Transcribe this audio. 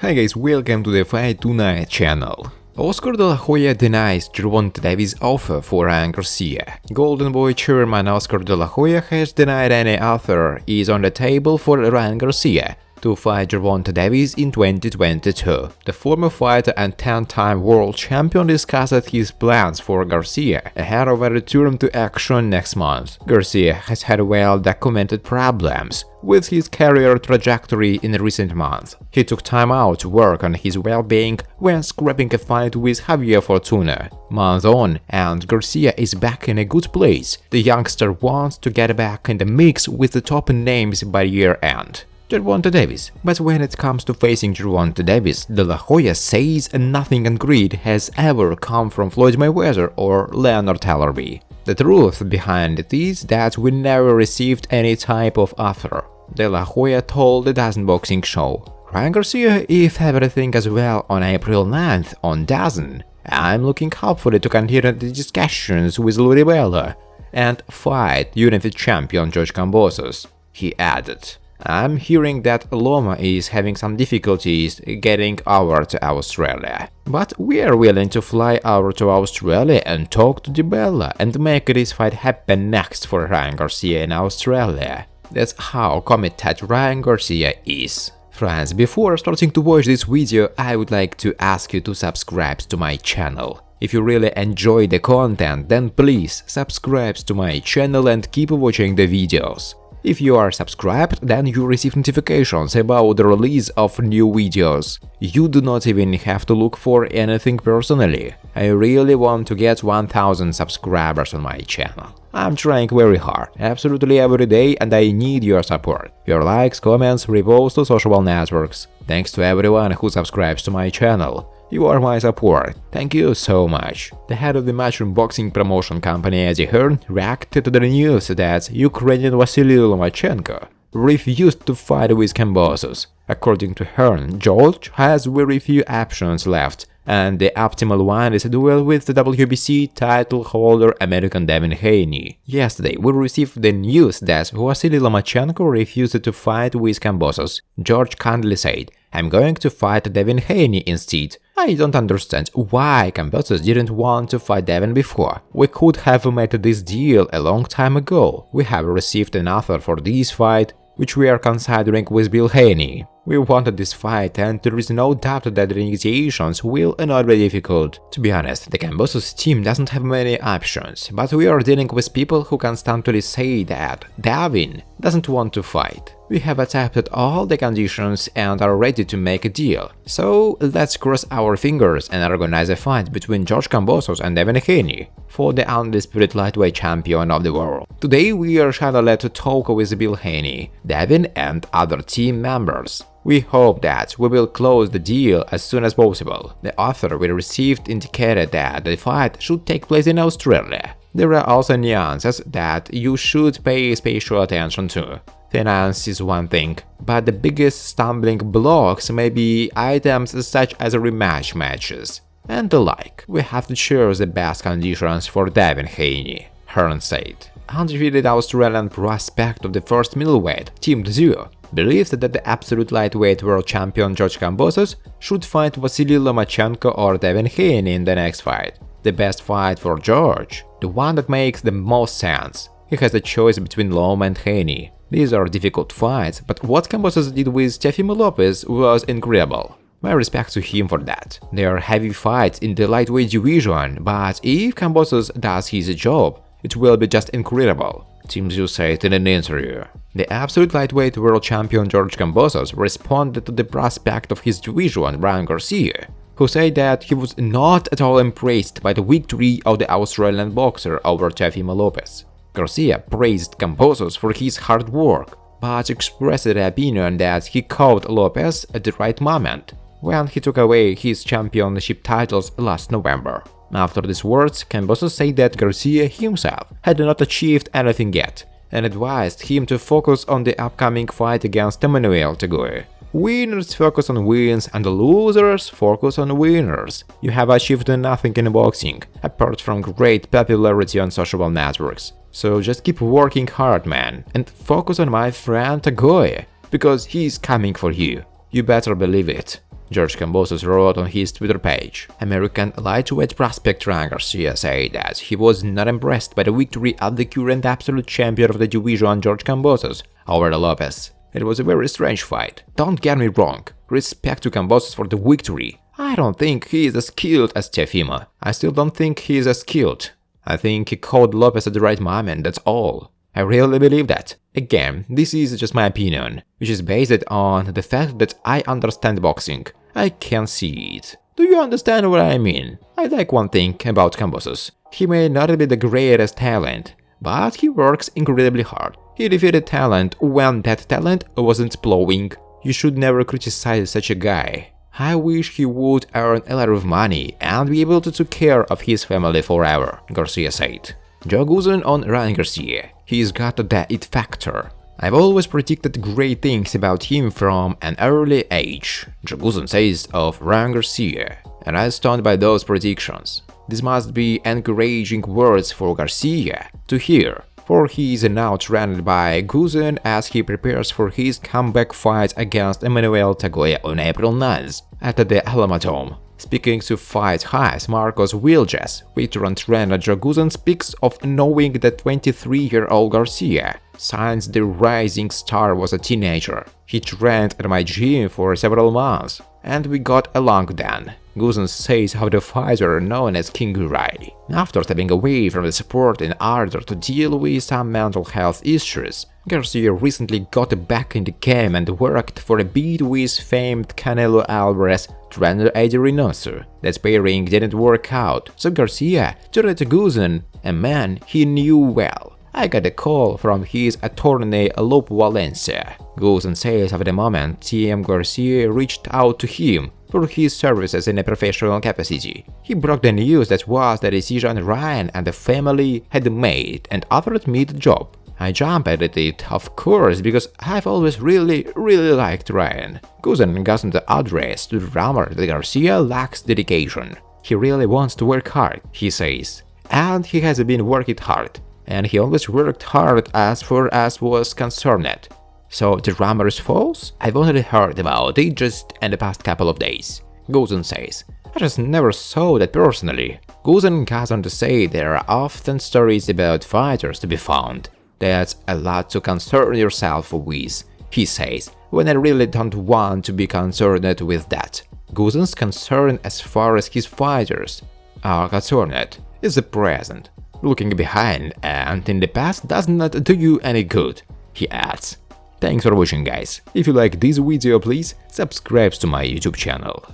Hi guys, welcome to the Fight Tonight channel. Oscar de la Hoya denies Gervonta Davis' offer for Ryan Garcia. Golden Boy chairman Oscar de la Hoya has denied any offer is on the table for Ryan Garcia to fight Gervonta Davis in 2022. The former fighter and 10-time world champion discussed his plans for Garcia ahead of a return to action next month. Garcia has had well-documented problems with his career trajectory in recent months. He took time out to work on his well-being when scrapping a fight with Javier Fortuna. Months on, and Garcia is back in a good place. The youngster wants to get back in the mix with the top names by year-end. Gervonta Davis. But when it comes to facing Gervonta Davis, De La Hoya says nothing concrete has ever come from Floyd Mayweather or Leonard Ellerbe. The truth behind it is that we never received any type of offer, De La Hoya told the DAZN boxing show. Ryan Garcia, if everything goes well on April 9th on DAZN, I'm looking hopefully to continue the discussions with RUDELY and fight UFC champion George Kambosos, he added. I'm hearing that Loma is having some difficulties getting over to Australia, but we are willing to fly over to Australia and talk to DiBella and make this fight happen next for Ryan Garcia in Australia. That's how committed Ryan Garcia is. Friends, before starting to watch this video, I would like to ask you to subscribe to my channel. If you really enjoy the content, then please subscribe to my channel and keep watching the videos. If you are subscribed, then you receive notifications about the release of new videos. You do not even have to look for anything personally. I really want to get 1000 subscribers on my channel. I'm trying very hard, absolutely every day, and I need your support. Your likes, comments, reposts to social networks. Thanks to everyone who subscribes to my channel. You are my support. Thank you so much. The head of the Matchroom boxing promotion company Eddie Hearn reacted to the news that Ukrainian Vasily Lomachenko refused to fight with Kambosos. According to Hearn, George has very few options left, and the optimal one is a duel with the WBC title holder American Devin Haney. Yesterday, we received the news that Vasily Lomachenko refused to fight with Kambosos. George kindly said, "I'm going to fight Devin Haney instead. I don't understand why Kambosos didn't want to fight Devin before. We could have made this deal a long time ago. We have received an offer for this fight, which we are considering with Bill Haney. We wanted this fight, and there is no doubt that the negotiations will not be difficult. To be honest, the Kambosos team doesn't have many options, but we are dealing with people who constantly say that Devin doesn't want to fight. We have accepted all the conditions and are ready to make a deal. So let's cross our fingers and organize a fight between George Kambosos and Devin Haney for the undisputed lightweight champion of the world. Today we are scheduled to talk with Bill Haney, Devin and other team members. We hope that we will close the deal as soon as possible. The offer we received indicated that the fight should take place in Australia. There are also nuances that you should pay special attention to. Finance is one thing, but the biggest stumbling blocks may be items such as rematch matches and the like. We have to choose the best conditions for Devin Haney, Hearn said. Undefeated Australian prospect of the first middleweight, Team Duo, believes that the absolute lightweight world champion George Kambosos should fight Vasily Lomachenko or Devin Haney in the next fight. The best fight for George, the one that makes the most sense. He has a choice between Loma and Haney. These are difficult fights, but what Kambosos did with Teofimo Lopez was incredible. My respect to him for that. They are heavy fights in the lightweight division, but if Kambosos does his job, it will be just incredible, Team Zoo said in an interview. The absolute lightweight world champion George Kambosos responded to the prospect of his division, Ryan Garcia, who said that he was not at all impressed by the victory of the Australian boxer over Teofimo Lopez. Garcia praised Kambosos for his hard work, but expressed the opinion that he caught Lopez at the right moment, when he took away his championship titles last November. After these words, Kambosos said that Garcia himself had not achieved anything yet, and advised him to focus on the upcoming fight against Emmanuel Tagoe. Winners focus on wins and losers focus on winners. You have achieved nothing in boxing, apart from great popularity on social networks. So just keep working hard, man, and focus on my friend Tagoe, because he's coming for you. You better believe it. George Kambosos wrote on his Twitter page. American lightweight prospect Ryan Garcia said that he was not impressed by the victory of the current absolute champion of the division George Kambosos over Lopez. It was a very strange fight. Don't get me wrong, respect to Kambosos for the victory. I don't think he is as skilled as Teofimo. I still don't think he is as skilled. I think he caught Lopez at the right moment, that's all. I really believe that. Again, this is just my opinion, which is based on the fact that I understand boxing. I can see it. Do you understand what I mean? I like one thing about Kambosos. He may not be the greatest talent, but he works incredibly hard. He defeated talent when that talent wasn't blowing. You should never criticize such a guy. I wish he would earn a lot of money and be able to take care of his family forever, Garcia said. Joe Guzan on Ryan Garcia. He's got the it factor. I've always predicted great things about him from an early age, Joe Guzan says of Ryan Garcia, and I stand by those predictions. This must be encouraging words for Garcia to hear, for he is now trained by Guzan as he prepares for his comeback fight against Emmanuel Tagoya on April 9th at the Alamodome. Speaking to Fight High's Marcos Wilges, veteran trainer Joe Guzan speaks of knowing that 23-year-old Garcia, since the rising star was a teenager. He trained at my gym for several months, and we got along then. Guzan says how the fighter known as King Riley, after stepping away from the sport in order to deal with some mental health issues, Garcia recently got back in the game and worked for a bit with famed Canelo Alvarez trainer Eddie Reynoso. That pairing didn't work out, so Garcia turned to Guzan, a man he knew well. I got a call from his attorney Lope Valencia. Guzan says at the moment TM Garcia reached out to him for his services in a professional capacity. He broke the news that was the decision Ryan and the family had made and offered me the job. I jumped at it, of course, because I've always really liked Ryan. Guzan got the address to the rumor that Garcia lacks dedication. He really wants to work hard, he says. And he has been working hard. And he always worked hard as far as was concerned. So the rumor is false? I've only heard about it just in the past couple of days. Guzan says. I just never saw that personally. Guzan goes on to say there are often stories about fighters to be found. That's a lot to concern yourself with, he says, when I really don't want to be concerned with that. Guzan's concern as far as his fighters are concerned is the present. Looking behind and in the past does not do you any good, he adds. Thanks for watching, guys. If you like this video, please subscribe to my YouTube channel.